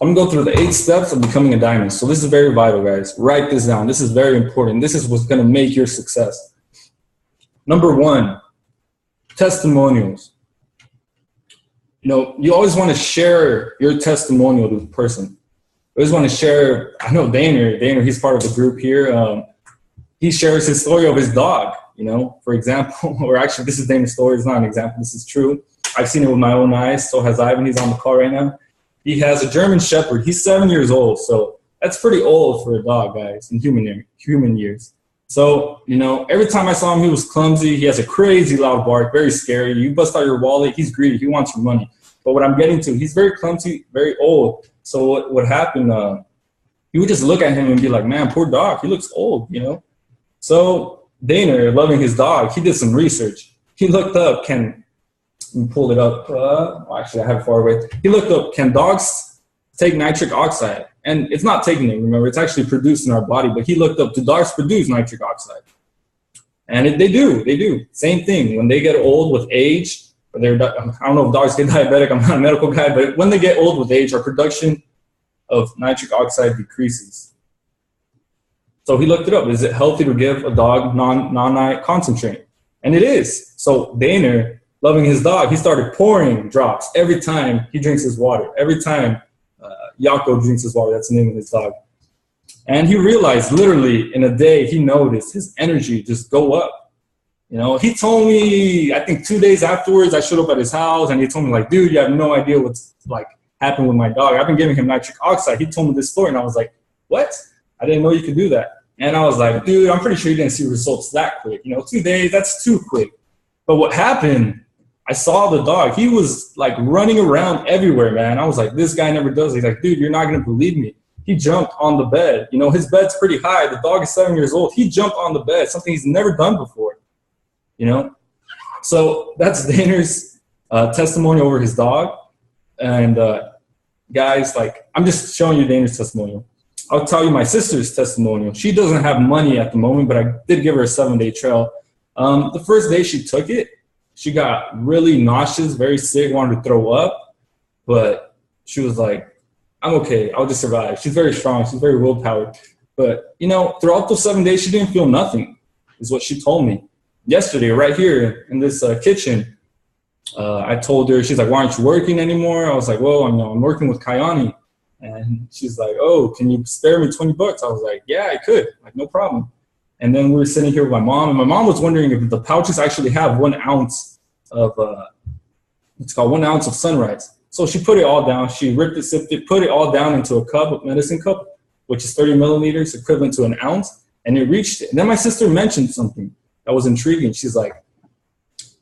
I'm going to go through the 8 steps of becoming a diamond. So this is very vital, guys. Write this down. This is very important. This is what's going to make your success. Number 1, testimonials. You know, you always want to share your testimonial to the person. I always want to share. I know Daner, he's part of the group here. He shares his story of his dog, you know, for example, or actually this is Daner's story. It's not an example. This is true. I've seen it with my own eyes. So has Ivan. He's on the call right now. He has a German Shepherd. He's 7 years old. So that's pretty old for a dog, guys, in human years. So, you know, every time I saw him, he was clumsy. He has a crazy loud bark, very scary. You bust out your wallet, he's greedy. He wants your money. But what I'm getting to, he's very clumsy, very old. So what happened, you would just look at him and be like, man, poor dog. He looks old, you know. So Daner, loving his dog, he did some research. He looked up, let me pull it up. Actually, I have it far away. He looked up, can dogs take nitric oxide? And it's not taking it, remember, it's actually produced in our body. But he looked up, do dogs produce nitric oxide? And they do. Same thing. When they get old with age, or I don't know if dogs get diabetic, I'm not a medical guy, but when they get old with age, our production of nitric oxide decreases. So he looked it up. Is it healthy to give a dog non-night concentrate? And it is. So Daner, loving his dog, he started pouring drops every time he drinks his water, every time Yako drinks his water. That's the name of his dog. And he realized literally in a day, he noticed his energy just go up. You know, he told me, I think 2 days afterwards, I showed up at his house and he told me like, dude, you have no idea what's like happened with my dog. I've been giving him nitric oxide. He told me this story and I was like, what? I didn't know you could do that. And I was like, dude, I'm pretty sure you didn't see results that quick. You know, 2 days, that's too quick. But what happened, I saw the dog. He was like running around everywhere, man. I was like, this guy never does. He's like, dude, you're not going to believe me. He jumped on the bed. You know, his bed's pretty high. The dog is 7 years old. He jumped on the bed, something he's never done before, you know? So that's Daner's testimony over his dog. And guys, like, I'm just showing you Daner's testimonial. I'll tell you my sister's testimonial. She doesn't have money at the moment, but I did give her a 7-day trail. The first day she took it, she got really nauseous, very sick, wanted to throw up, but she was like, I'm okay, I'll just survive. She's very strong, she's very willpowered. But, you know, throughout those 7 days, she didn't feel nothing, is what she told me. Yesterday, right here in this kitchen, I told her, she's like, why aren't you working anymore? I was like, well, I'm working with Kayani. And she's like, oh, can you spare me 20 bucks? I was like, yeah, I could, like, no problem. And then we were sitting here with my mom, and my mom was wondering if the pouches actually have 1 ounce of, it's called 1 ounce of Sunrise. So she put it all down. She ripped it, sipped it, put it all down into a cup, a medicine cup, which is 30 milliliters, equivalent to 1 ounce, and it reached it. And then my sister mentioned something that was intriguing. She's like,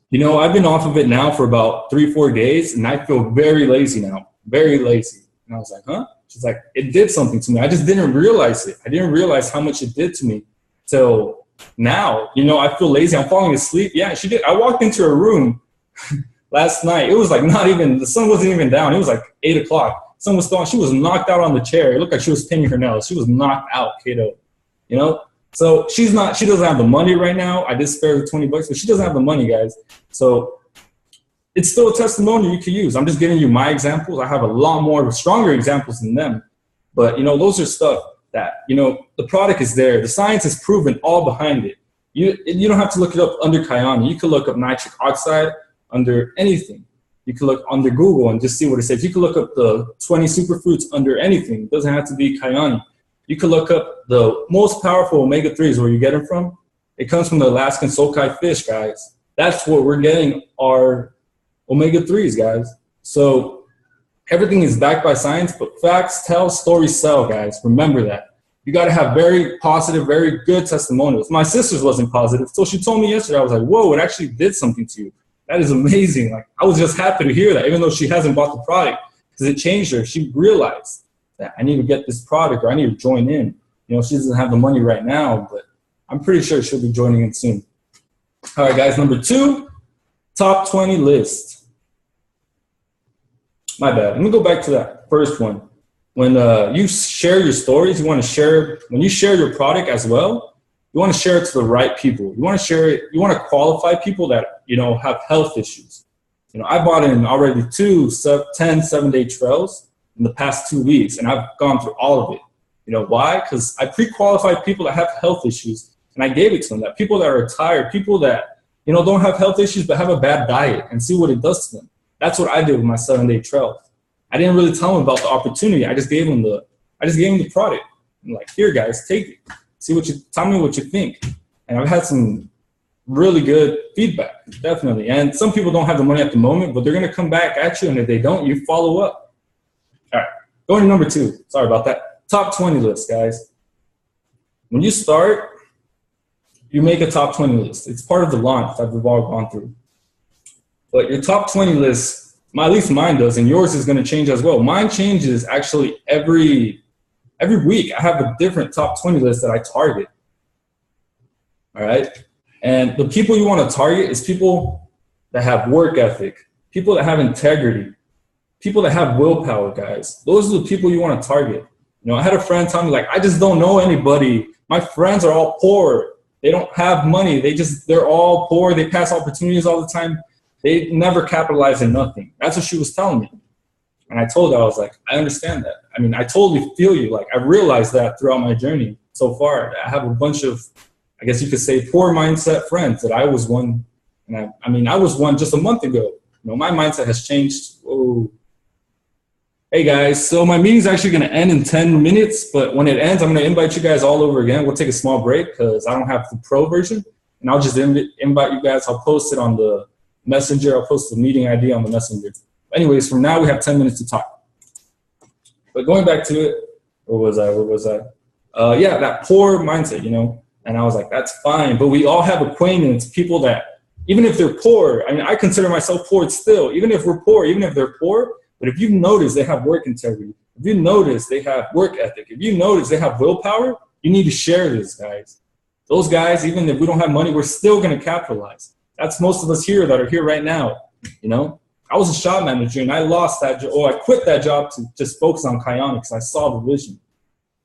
you know, I've been off of it now for about 3-4 days, and I feel very lazy now, very lazy. And I was like, huh? She's like, it did something to me. I just didn't realize it. I didn't realize how much it did to me till now. You know, I feel lazy. I'm falling asleep. Yeah, she did. I walked into her room last night. It was like not even, the sun wasn't even down. It was like 8 o'clock. Sun was still on. She was knocked out on the chair. It looked like she was painting her nails. She was knocked out, kiddo. You know? So she doesn't have the money right now. I did spare her 20 bucks, but she doesn't have the money, guys. So it's still a testimony you can use. I'm just giving you my examples. I have a lot more stronger examples than them. But, you know, those are stuff that, you know, the product is there. The science is proven all behind it. You don't have to look it up under Kayani. You can look up nitric oxide under anything. You can look under Google and just see what it says. You can look up the 20 superfruits under anything. It doesn't have to be Kayani. You can look up the most powerful omega-3s, where you get them from. It comes from the Alaskan sockeye fish, guys. That's what we're getting our omega-3s, guys. So everything is backed by science, but facts tell, stories sell, guys. Remember that. You got to have very positive, very good testimonials. My sister's wasn't positive, so she told me yesterday, I was like, whoa, it actually did something to you. That is amazing. Like, I was just happy to hear that, even though she hasn't bought the product, because it changed her. She realized that I need to get this product, or I need to join in. You know, she doesn't have the money right now, but I'm pretty sure she'll be joining in soon. All right, guys, number 2, top 20 list. My bad. Let me go back to that first one. When you share your stories, you want to share, when you share your product as well, you want to share it to the right people. You want to share it, you want to qualify people that, you know, have health issues. You know, I bought in already 10 7-day trails. in the past 2 weeks, and I've gone through all of it. You know why? Because I pre-qualified people that have health issues, and I gave it to them. That people that are retired, people that, you know, don't have health issues but have a bad diet, and see what it does to them. That's what I did with my 7-day trail. I didn't really tell them about the opportunity. I just gave them the product. I'm like, here, guys, take it. Tell me what you think. And I've had some really good feedback, definitely. And some people don't have the money at the moment, but they're going to come back at you. And if they don't, you follow up. All right, going to number 2. Sorry about that. Top 20 list, guys. When you start, you make a top 20 list. It's part of the launch that we've all gone through. But your top 20 list, at least mine does, and yours is going to change as well. Mine changes actually every week. I have a different top 20 list that I target. All right. And the people you want to target is people that have work ethic, people that have integrity, people that have willpower, guys. Those are the people you want to target. You know, I had a friend tell me, like, I just don't know anybody. My friends are all poor. They don't have money. They're all poor. They pass opportunities all the time. They never capitalize in nothing. That's what she was telling me. And I told her, I was like, I understand that. I mean, I totally feel you. Like, I realized that throughout my journey so far. I have a bunch of, I guess you could say, poor mindset friends that I was one. And I was one just a month ago. You know, my mindset has changed. Oh, hey guys, so my meeting's actually going to end in 10 minutes, but when it ends, I'm going to invite you guys all over again. We'll take a small break because I don't have the pro version, and I'll just invite you guys. I'll post it on the messenger. I'll post the meeting ID on the messenger. Anyways, from now we have 10 minutes to talk. But going back to it, where was I? Yeah, that poor mindset, you know, and I was like, that's fine. But we all have acquaintance, people that, even if they're poor, I mean, I consider myself poor still, even if we're poor, even if they're poor. But if you notice they have work integrity, if you notice they have work ethic, if you notice they have willpower, you need to share this, guys. Those guys, even if we don't have money, we're still going to capitalize. That's most of us here that are here right now. You know, I was a shop manager and I lost that job. I quit that job to just focus on Kionics. I saw the vision.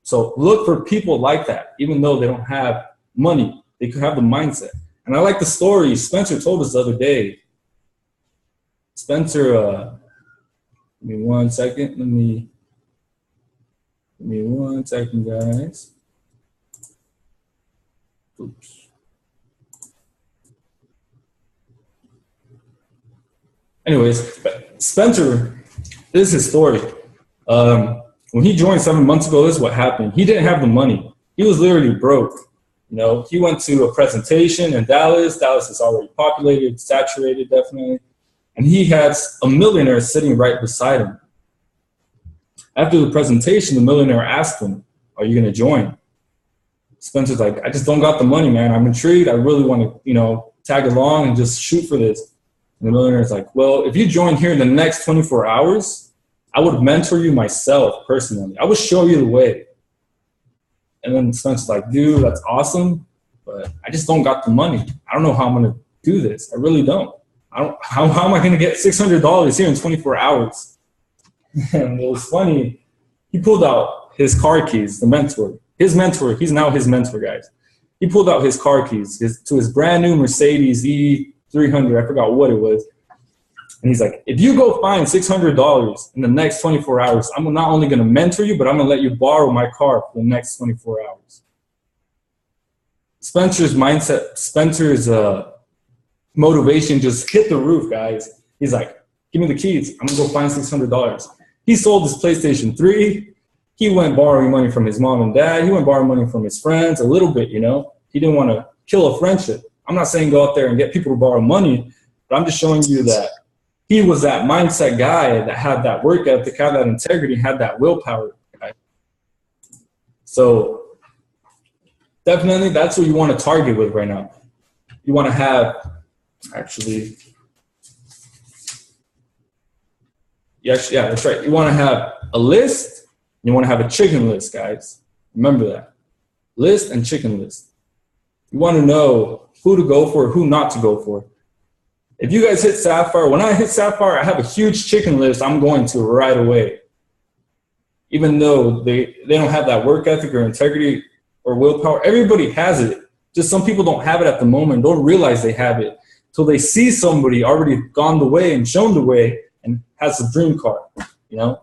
So look for people like that, even though they don't have money, they could have the mindset. And I like the story Spencer told us the other day. Spencer, give me 1 second. Give me 1 second, guys. Oops. Anyways, Spencer, this is his story. When he joined 7 months ago, this is what happened. He didn't have the money. He was literally broke. You know, he went to a presentation in Dallas. Dallas is already populated, saturated, definitely. And he had a millionaire sitting right beside him. After the presentation, the millionaire asked him, are you going to join? Spencer's like, I just don't got the money, man. I'm intrigued. I really want to, you know, tag along and just shoot for this. And the millionaire's like, well, if you join here in the next 24 hours, I would mentor you myself personally. I would show you the way. And then Spencer's like, dude, that's awesome, but I just don't got the money. I don't know how I'm going to do this. I really don't. How am I going to get $600 here in 24 hours? And it was funny. He pulled out his car keys, the mentor. His mentor, he's now his mentor, guys. He pulled out his car keys to his brand new Mercedes E300. I forgot what it was. And he's like, if you go find $600 in the next 24 hours, I'm not only going to mentor you, but I'm going to let you borrow my car for the next 24 hours. Spencer's mindset, Spencer's motivation just hit the roof, guys. He's like, give me the keys. I'm going to go find $600. He sold his PlayStation 3. He went borrowing money from his mom and dad. He went borrowing money from his friends a little bit, you know. He didn't want to kill a friendship. I'm not saying go out there and get people to borrow money, but I'm just showing you that he was that mindset guy that had that work ethic, had that integrity, had that willpower. Guy. So definitely that's what you want to target with right now. You want to have, yeah, that's right. You want to have a list. You want to have a chicken list, guys. Remember that. List and chicken list. You want to know who to go for, who not to go for. If you guys hit Sapphire, when I hit Sapphire, I have a huge chicken list I'm going to right away. Even though they don't have that work ethic or integrity or willpower, everybody has it. Just some people don't have it at the moment, don't realize they have it till they see somebody already gone the way and shown the way and has a dream car, you know?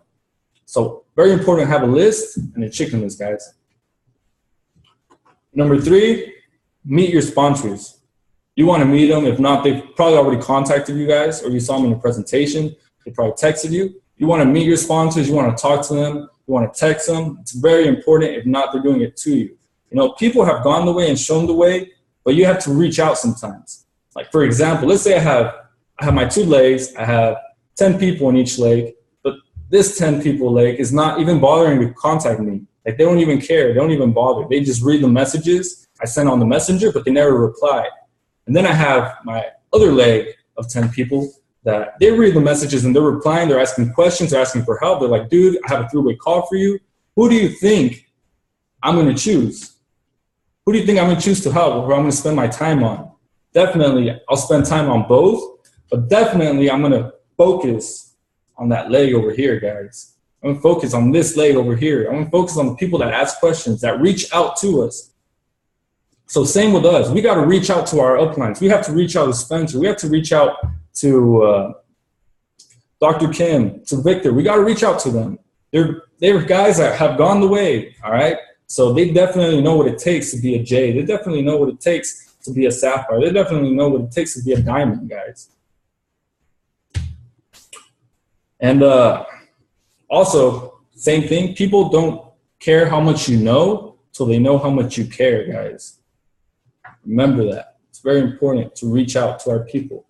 So very important to have a list and a chicken list, guys. Number 3, meet your sponsors. You want to meet them. If not, they've probably already contacted you guys, or you saw them in a presentation. They probably texted you. You want to meet your sponsors. You want to talk to them. You want to text them. It's very important. If not, they're doing it to you. You know, people have gone the way and shown the way, but you have to reach out sometimes. Like, for example, let's say I have my 2 legs. I have 10 people in each leg, but this 10 people leg is not even bothering to contact me. Like, they don't even care. They don't even bother. They just read the messages I send on the messenger, but they never reply. And then I have my other leg of 10 people that they read the messages and they're replying. They're asking questions. They're asking for help. They're like, dude, I have a 3-way call for you. Who do you think I'm going to choose? Who do you think I'm going to choose to help, or who I'm going to spend my time on? Definitely, I'll spend time on both, but definitely I'm going to focus on that leg over here, guys. I'm going to focus on this leg over here. I'm going to focus on the people that ask questions, that reach out to us. So same with us. We got to reach out to our uplines. We have to reach out to Spencer. We have to reach out to Dr. Kim, to Victor. We got to reach out to them. They're guys that have gone the way, all right? So they definitely know what it takes to be a J. They definitely know what it takes to be a sapphire. They definitely know what it takes to be a diamond, guys. And also, same thing, people don't care how much you know till they know how much you care, guys. Remember that. It's very important to reach out to our people,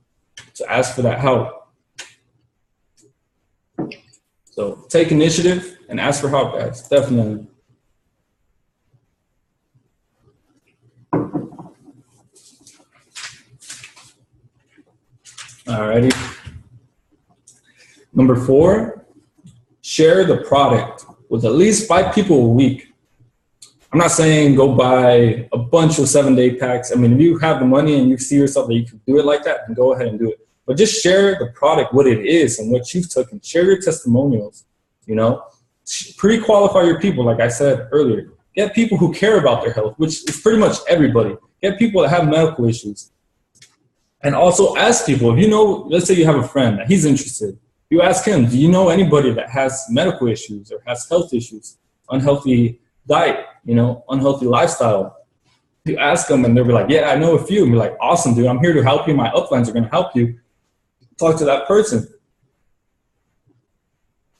to ask for that help. So take initiative and ask for help, guys, definitely. Alrighty. Number 4, share the product with at least 5 people a week. I'm not saying go buy a bunch of 7-day packs. I mean, if you have the money and you see yourself that you can do it like that, then go ahead and do it. But just share the product, what it is and what you've taken. Share your testimonials, you know. Pre-qualify your people, like I said earlier. Get people who care about their health, which is pretty much everybody. Get people that have medical issues. And also ask people, if you know, let's say you have a friend that he's interested. You ask him, do you know anybody that has medical issues or has health issues, unhealthy diet, you know, unhealthy lifestyle? You ask them and they'll be like, yeah, I know a few. And you're like, awesome, dude, I'm here to help you. My uplines are going to help you. Talk to that person.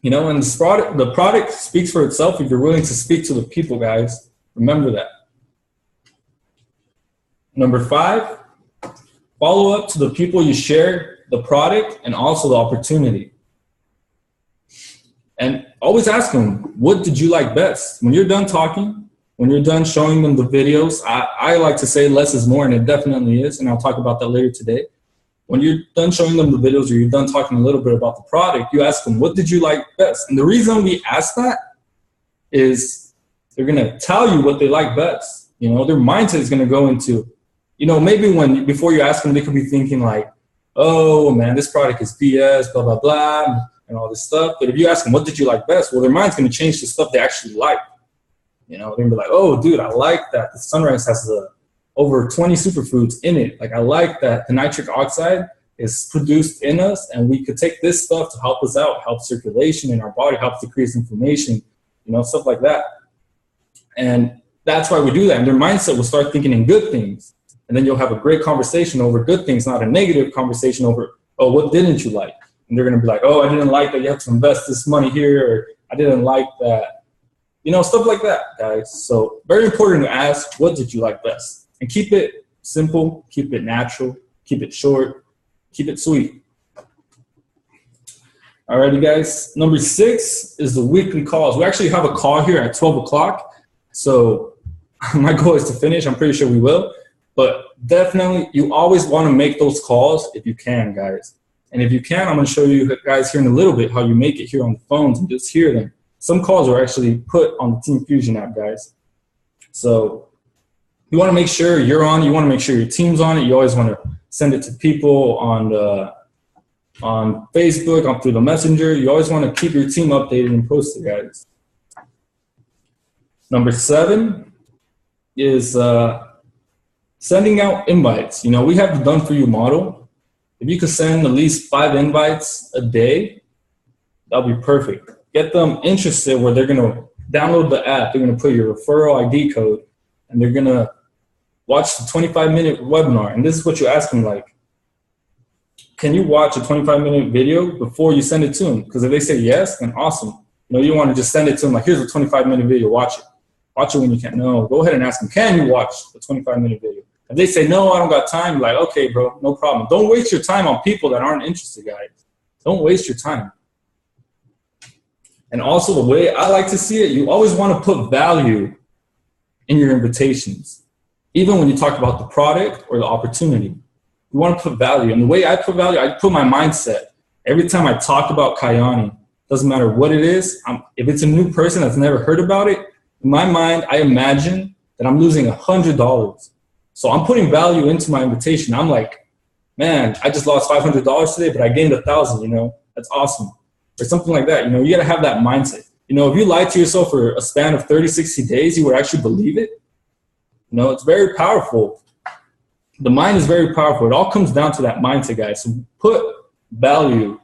You know, and the product speaks for itself if you're willing to speak to the people, guys. Remember that. Number 5, follow up to the people you share the product and also the opportunity. And always ask them, what did you like best? When you're done talking, when you're done showing them the videos, I like to say less is more, and it definitely is, and I'll talk about that later today. When you're done showing them the videos or you're done talking a little bit about the product, you ask them, what did you like best? And the reason we ask that is they're going to tell you what they like best. You know, their mindset is going to go into, you know, maybe before you ask them, they could be thinking like, oh man, this product is BS, blah, blah, blah, and all this stuff. But if you ask them, what did you like best? Well, their mind's going to change to stuff they actually like. You know, they're going to be like, oh, dude, I like that the Sunrise has over 20 superfoods in it. Like, I like that the nitric oxide is produced in us, and we could take this stuff to help us out, help circulation in our body, help decrease inflammation, you know, stuff like that. And that's why we do that. And their mindset will start thinking in good things. And then you'll have a great conversation over good things, not a negative conversation over, oh, what didn't you like? And they're going to be like, oh, I didn't like that you have to invest this money here, or I didn't like that. You know, stuff like that, guys. So very important to ask, what did you like best? And keep it simple, keep it natural, keep it short, keep it sweet. Alrighty, guys. Number 6 is the weekly calls. We actually have a call here at 12 o'clock. So my goal is to finish. I'm pretty sure we will. But definitely, you always want to make those calls if you can, guys. And if you can, I'm going to show you guys here in a little bit how you make it here on the phones and just hear them. Some calls are actually put on the Team Fusion app, guys. So you want to make sure you're on. You want to make sure your team's on it. You always want to send it to people on Facebook, through the messenger. You always want to keep your team updated and posted, guys. Number 7 is sending out invites. You know, we have the Done For You model. If you could send at least 5 invites a day, that'll be perfect. Get them interested where they're going to download the app. They're going to put your referral ID code, and they're going to watch the 25-minute webinar. And this is what you ask them, like, can you watch a 25-minute video before you send it to them? Because if they say yes, then awesome. You want to just send it to them like, here's a 25-minute video, watch it. Watch it when you can. No, go ahead and ask them, can you watch the 25-minute video? If they say, no, I don't got time, like, okay, bro, no problem. Don't waste your time on people that aren't interested, guys. Don't waste your time. And also the way I like to see it, you always want to put value in your invitations. Even when you talk about the product or the opportunity, you want to put value. And the way I put value, I put my mindset. Every time I talk about Kyani, doesn't matter what it is, if it's a new person that's never heard about it, in my mind, I imagine that I'm losing $100. So I'm putting value into my invitation. I'm like, man, I just lost $500 today, but I gained 1,000, that's awesome. Or something like that. You got to have that mindset. If you lie to yourself for a span of 30, 60 days, you would actually believe it. It's very powerful. The mind is very powerful. It all comes down to that mindset, guys. So put value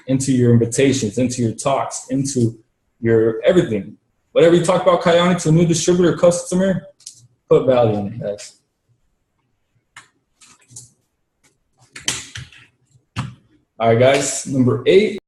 into your invitations, into your talks, into your everything. Whatever you talk about Kyani to a new distributor or customer, put value in it, guys. All right, guys. Number 8.